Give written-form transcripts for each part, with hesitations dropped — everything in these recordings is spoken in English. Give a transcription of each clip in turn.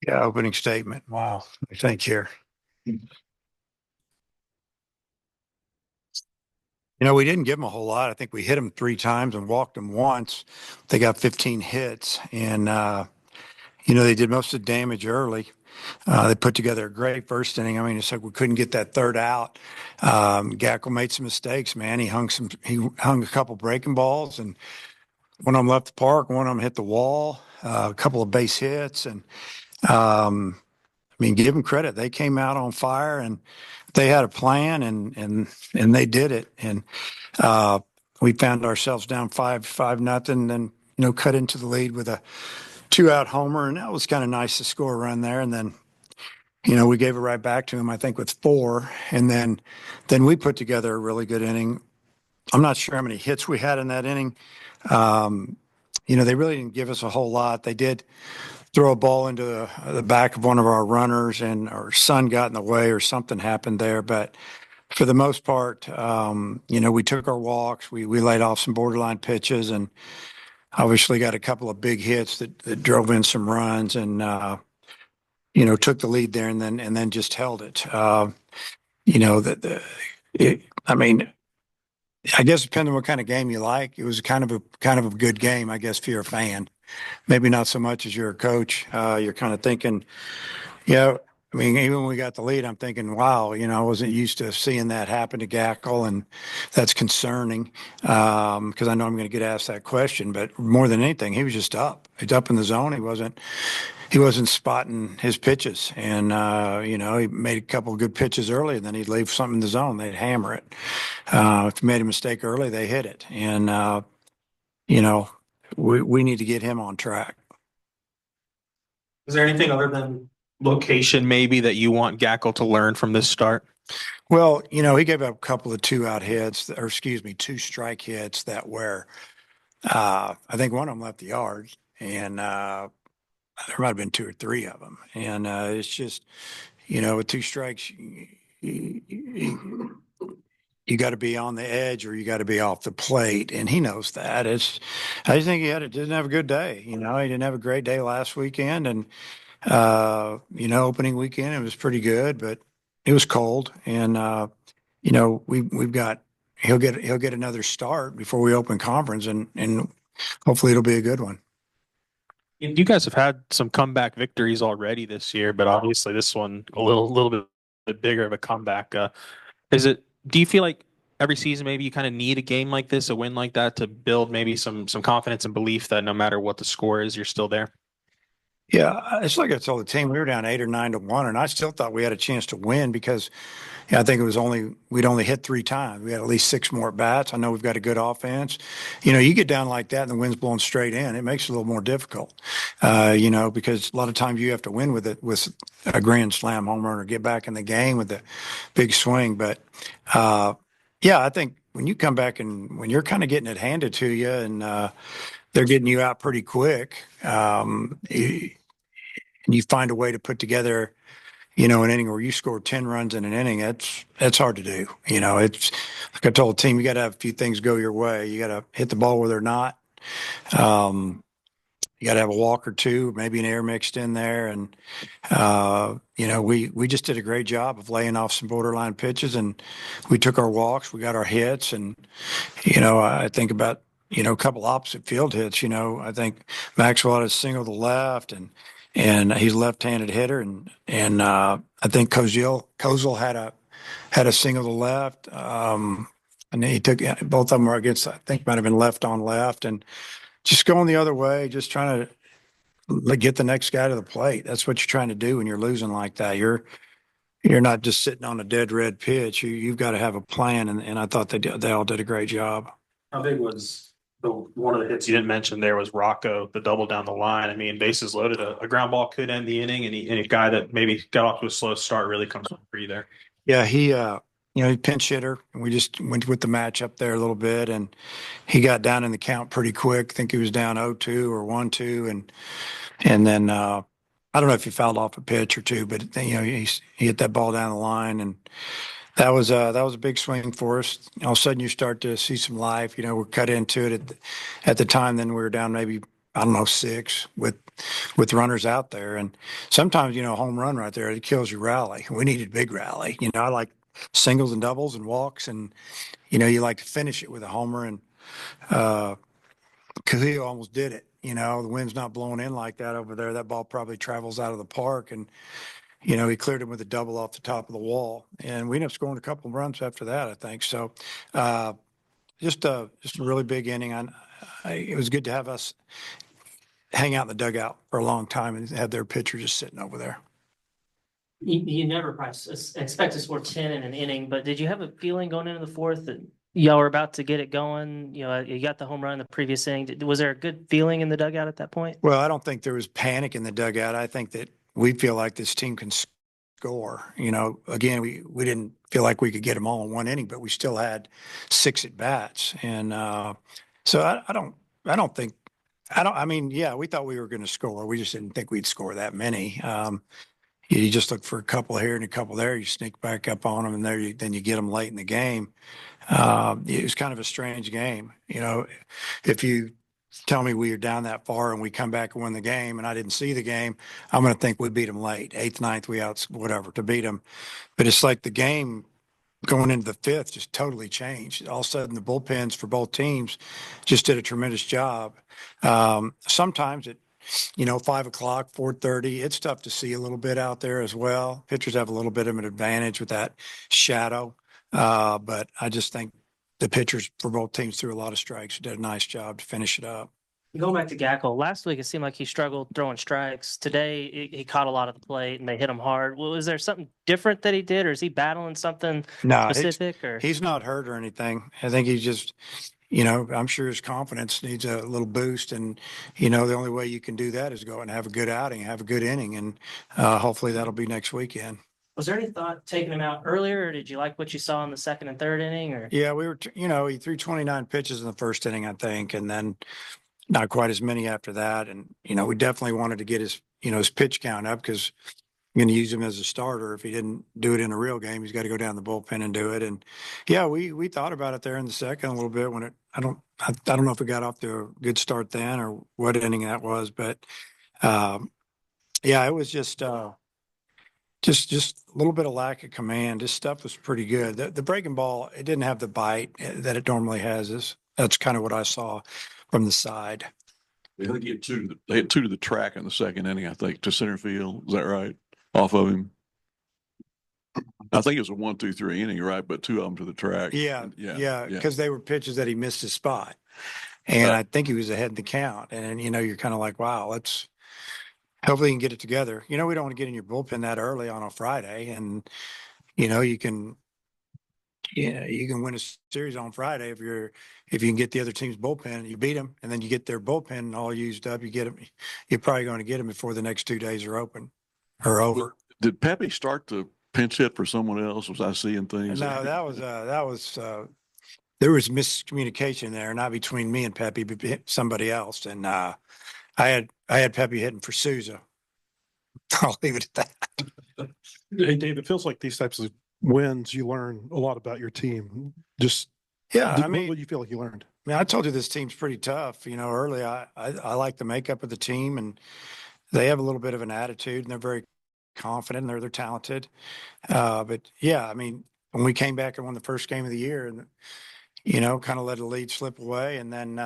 Yeah, opening statement. Wow. I think here. We didn't give them a whole lot. I think we hit them three times and walked them once. They got 15 hits, and they did most of the damage early. They put together a great first inning. I mean, it's like we couldn't get that third out. Gackle made some mistakes, man. He hung a couple breaking balls, and one of them left the park, one of them hit the wall, a couple of base hits, and um, I mean, give them credit. They came out on fire, and they had a plan, and they did it. And uh, we found ourselves down 5-nothing, then cut into the lead with a two-out homer, and that was kind of nice to score a run there. And then we gave it right back to him, I think, with four, and then we put together a really good inning. I'm not sure how many hits we had in that inning. Um, they really didn't give us a whole lot. They did throw a ball into the back of one of our runners, and our son got in the way or something happened there. But for the most part, we took our walks. We laid off some borderline pitches, and obviously got a couple of big hits that drove in some runs, and took the lead there, and then just held it. I mean, I guess depending on what kind of game you like, it was kind of a good game, I guess, if you're a fan. Maybe not so much as you're a coach. You're kind of thinking, yeah. I mean, even when we got the lead, I'm thinking, wow, I wasn't used to seeing that happen to Gackle, and that's concerning because I know I'm going to get asked that question. But more than anything, he was just up. He's up in the zone. He wasn't spotting his pitches, and he made a couple of good pitches early, and then he'd leave something in the zone. They'd hammer it. If he made a mistake early, they hit it, and you know, we need to get him on track. Is there anything other than location maybe that you want Gackle to learn from this start? Well, he gave up a couple of two-out hits, or excuse me, two strike hits that were, I think one of them left the yard, and there might have been two or three of them. And it's just, with two strikes, you got to be on the edge or you got to be off the plate, and he knows that. I just think didn't have a good day. He didn't have a great day last weekend, and opening weekend it was pretty good, but it was cold, and we've got he'll get another start before we open conference, and hopefully it'll be a good one. You guys have had some comeback victories already this year, but obviously this one a little bit bigger of a comeback. Is it? Do you feel like every season maybe you kind of need a game like this, a win like that, to build maybe some confidence and belief that no matter what the score is, you're still there? Yeah, it's like I told the team we were down 8 or 9 to 1, and I still thought we had a chance to win because yeah, I think we'd only hit three times. We had at least six more at bats. I know we've got a good offense. You get down like that and the wind's blowing straight in, it makes it a little more difficult. Because a lot of times you have to win with a grand slam home run or get back in the game with a big swing. But yeah, I think when you come back and when you're kind of getting it handed to you and they're getting you out pretty quick, and you find a way to put together an inning where you score 10 runs in an inning, that's hard to do. It's like I told the team, you got to have a few things go your way. You got to hit the ball where they're not. Um, you got to have a walk or two, maybe an air mixed in there. And, we just did a great job of laying off some borderline pitches, and we took our walks, we got our hits. And, I think about, a couple opposite field hits. I think Maxwell had a single to left, and he's a left-handed hitter, and I think Kozel had a single to left, and he took both of them were against, I think might have been left on left, and just going the other way, just trying to get the next guy to the plate. That's what you're trying to do when you're losing like that. You're not just sitting on a dead red pitch. You've got to have a plan, and I thought they all did a great job. How big was the one of the hits you didn't mention there was Rocco, the double down the line. I mean, bases loaded, a ground ball could end the inning, and a guy that maybe got off to a slow start really comes up for you there. Yeah, he pinch hitter, and we just went with the match up there a little bit, and he got down in the count pretty quick. I think he was down 0-2 or 1-2, and then I don't know if he fouled off a pitch or two, but he hit that ball down the line, and that was a big swing for us. All of a sudden, you start to see some life. We're cut into it at the time. Then we were down maybe I don't know, 6 with runners out there. And sometimes, a home run right there, it kills your rally. We needed big rally. I like singles and doubles and walks, and you like to finish it with a homer. And uh, Cahill almost did it. The wind's not blowing in like that over there. That ball probably travels out of the park, and he cleared him with a double off the top of the wall, and we ended up scoring a couple of runs after that, I think. So, uh, just a really big inning. It was good to have us hang out in the dugout for a long time and have their pitcher just sitting over there. You never probably expect to score 10 in an inning, but did you have a feeling going into the fourth that y'all were about to get it going? You got the home run in the previous inning. Was there a good feeling in the dugout at that point? Well, I don't think there was panic in the dugout. I think that we feel like this team can score. Again, we didn't feel like we could get them all in one inning, but we still had 6 at bats, and so I don't think. I mean, yeah, we thought we were going to score. We just didn't think we'd score that many. You just look for a couple here and a couple there. You sneak back up on them, and then you get them late in the game. It was kind of a strange game. If you tell me we are down that far and we come back and win the game, and I didn't see the game, I'm going to think we beat them late, eighth, ninth, we out whatever to beat them. But it's like the game going into the fifth just totally changed. All of a sudden, the bullpens for both teams just did a tremendous job. Sometimes 5 o'clock, 4:30. It's tough to see a little bit out there as well. Pitchers have a little bit of an advantage with that shadow. But I just think the pitchers for both teams threw a lot of strikes, did a nice job to finish it up. Going back to Gackel, last week it seemed like he struggled throwing strikes. Today he caught a lot of the plate and they hit him hard. Well, is there something different that he did, or is he battling something No, specific? Or he's not hurt or anything. I think he's just, I'm sure his confidence needs a little boost. And, the only way you can do that is go out and have a good outing, have a good inning. And hopefully that'll be next weekend. was there any thought taking him out earlier, or did you like what you saw in the second and third inning? Or Yeah, he threw 29 pitches in the first inning, I think. And then not quite as many after that. And, we definitely wanted to get his pitch count up because I'm going to use him as a starter. If he didn't do it in a real game, he's got to go down the bullpen and do it. And yeah, we thought about it there in the second a little bit when I don't know if we got off to a good start then or what inning that was, but yeah, it was just a little bit of lack of command. This stuff was pretty good. The breaking ball, it didn't have the bite that it normally has. That's kind of what I saw from the side. I think they had two to the track in the second inning, I think, to center field. Is that right? Off of him. I think it was a 1-2-3 inning, right? But 2 of them to the track. Yeah. Because they were pitches that he missed his spot. And I think he was ahead in the count. And, you're kind of like, wow, let's hopefully you can get it together. We don't want to get in your bullpen that early on a Friday. And, you can win a series on Friday if you can get the other team's bullpen, you beat them, and then you get their bullpen all used up. You're probably going to get them before the next 2 days are open or over. Did Pepe start to pinch hit for someone else? Was I seeing things? No, there was miscommunication there, not between me and Pepe, but somebody else. And I had Pepe hitting for Souza. I'll leave it at that. Hey, Dave, it feels like these types of wins, you learn a lot about your team. Just Yeah, what do you feel like you learned? I told you this team's pretty tough. Early I like the makeup of the team, and they have a little bit of an attitude, and they're very confident, and they're talented. But yeah, when we came back and won the first game of the year, and kind of let the lead slip away, and then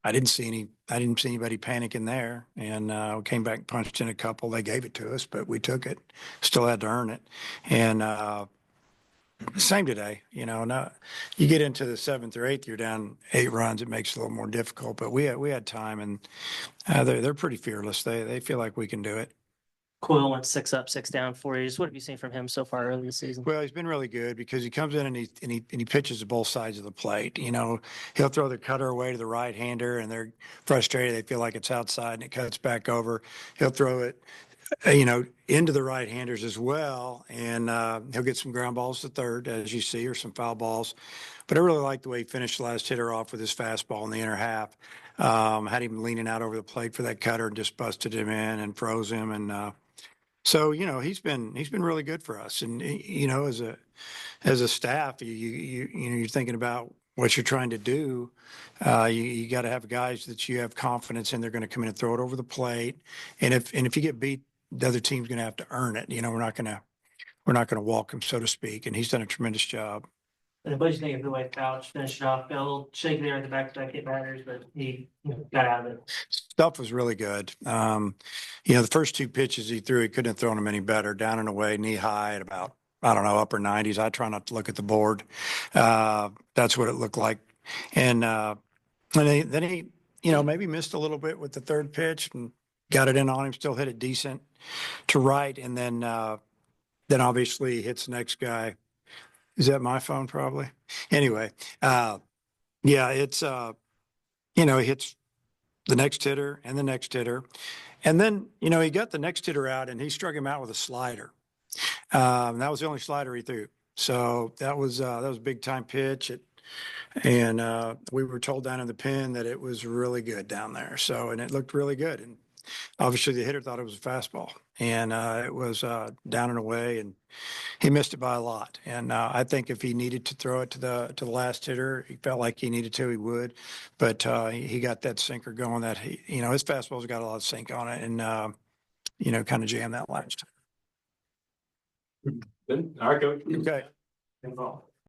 I didn't see anybody panicking there, and we came back and punched in a couple. They gave it to us, but we took it. Still had to earn it, and same today. Now you get into the 7th or 8th, you're down 8 runs. It makes it a little more difficult, but we had time, and they're pretty fearless. They feel like we can do it. Coyle went 6 up, 6 down for you. What have you seen from him so far early this season? Well, he's been really good because he comes in and he pitches to both sides of the plate. He'll throw the cutter away to the right hander, and they're frustrated. They feel like it's outside, and it cuts back over. He'll throw it, into the right handers as well, and he'll get some ground balls to third, as you see, or some foul balls. But I really like the way he finished the last hitter off with his fastball in the inner half. Had him leaning out over the plate for that cutter and just busted him in and froze him, and so he's been really good for us, and as a staff, you're thinking about what you're trying to do, you got to have guys that you have confidence in. They're going to come in and throw it over the plate. And if you get beat, the other team's going to have to earn it. We're not going to walk him, so to speak. And he's done a tremendous job. And what do you think of the way Couch finished it off? Got a little shaky there at the back-to-back hit batters, but he got out of it. Stuff was really good. The first two pitches he threw, he couldn't have thrown them any better. Down and away, knee high at about, I don't know, upper 90s. I try not to look at the board. That's what it looked like. And then he, maybe missed a little bit with the third pitch and got it in on him, still hit it decent to right. And then obviously he hits the next guy. Is that my phone? Probably. Anyway, it's, he hits the next hitter and the next hitter. And then, he got the next hitter out and he struck him out with a slider. That was the only slider he threw. So that was a big time pitch. And we were told down in the pen that it was really good down there. So, and it looked really good. And obviously the hitter thought it was a fastball, and it was down and away, and he missed it by a lot. And I think if he needed to throw it to the last hitter, he felt like he needed to, he would. But he got that sinker going that his fastball's got a lot of sink on it, and kind of jammed that last. All right, Coach. Okay. Involved.